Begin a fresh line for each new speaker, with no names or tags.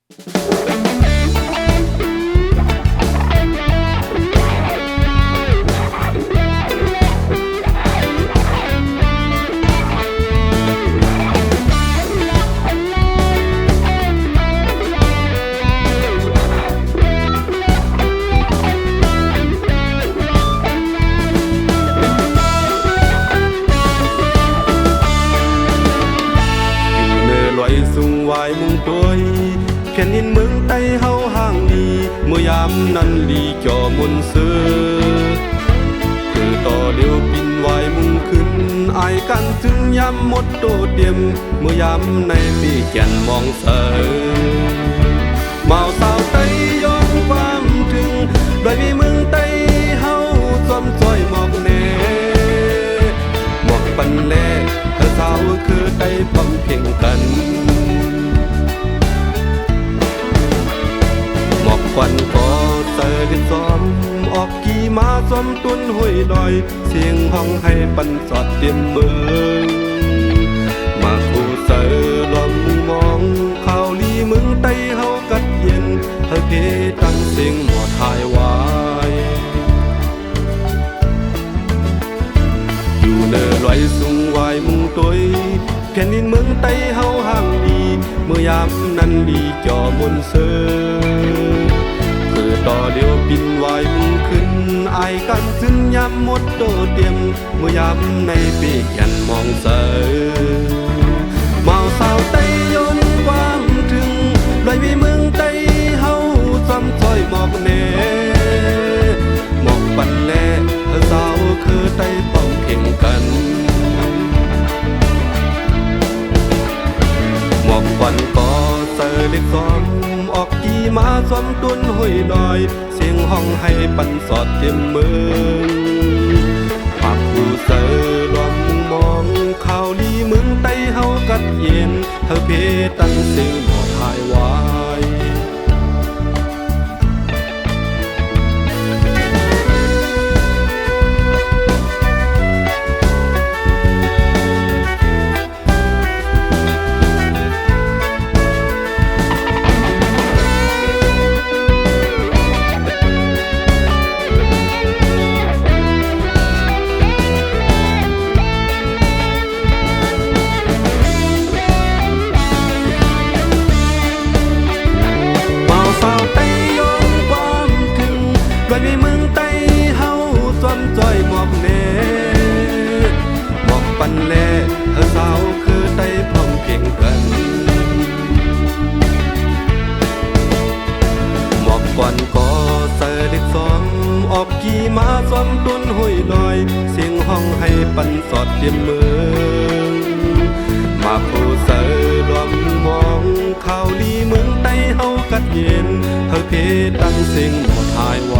วายมุ่งตัวแค่นินเมืองไต้เฮาห่างดีเมื่อยามนั้นลีจอมนเสือคือต่อเดียวปินวายมุ่งขึ้นอายกันถึงยามหมดโตเตียมเมื่อยามในปีแก่นมองเสอเมาสาวไต้ย้อนความถึงโดยมีเมืองไต้เฮาจอมจอยหมอกแน่หมอกปันแล่เธอสาวคือไต้พร้อมเพียงกันควันก็เติร์ดซ้อมออกกี่มาซ้อมตุนห้วยดอยเสียงห้องให้ปันสอดเตรียมเมืองมาคู่เสือลมมองข่าวลีเมืองไต้เฮากัดเย็นเธอเพตั้งเสียงหมอทายวายอยู่เนอลอยสูงวายมุงตัวแผ่นดินเมืองไต้เฮาห่างดีเมื่อยามนั้นดีจอมนเสือต่อเดียวปินวายมุ่งขึ้นอายกันจึงยามหมดโตเตียมเมื่อยามในปีแก่นมองเสอเมาสาวไต้ย้อนความถึงลอยมีเมืองไต้เฮาจำซอยหมอกแน่หมอกปันแลเธอสาวคือไต้ป้องเพ่งกันหมอกควันก็เสอเล็กซ้อมออกกี่มาซ้อมตุนห้วยดอยเสียงห้องให้ปันสอดเต็มเมืองปากผู้เสือลมมองข่าวลีเมืองไต้เฮากัดเย็นเธอเพตั้งเสียงหมอทายวายในเมืองไต้เฮาจอมจอยหมอกแน่หมอกปันแลเธอสาวคือไต้พร้อมเพียงกันหมอกควันก็เสอเด็กซ้อมออกกี่มาซ้อมตุนห้วยลอยเสียงห้องให้ปันสอดเตรียมเมืองมาผู้เสือลมมองข่าวลีเมืองไต้เฮากัดเย็นเธอเพตั้งเสียงหมอทายว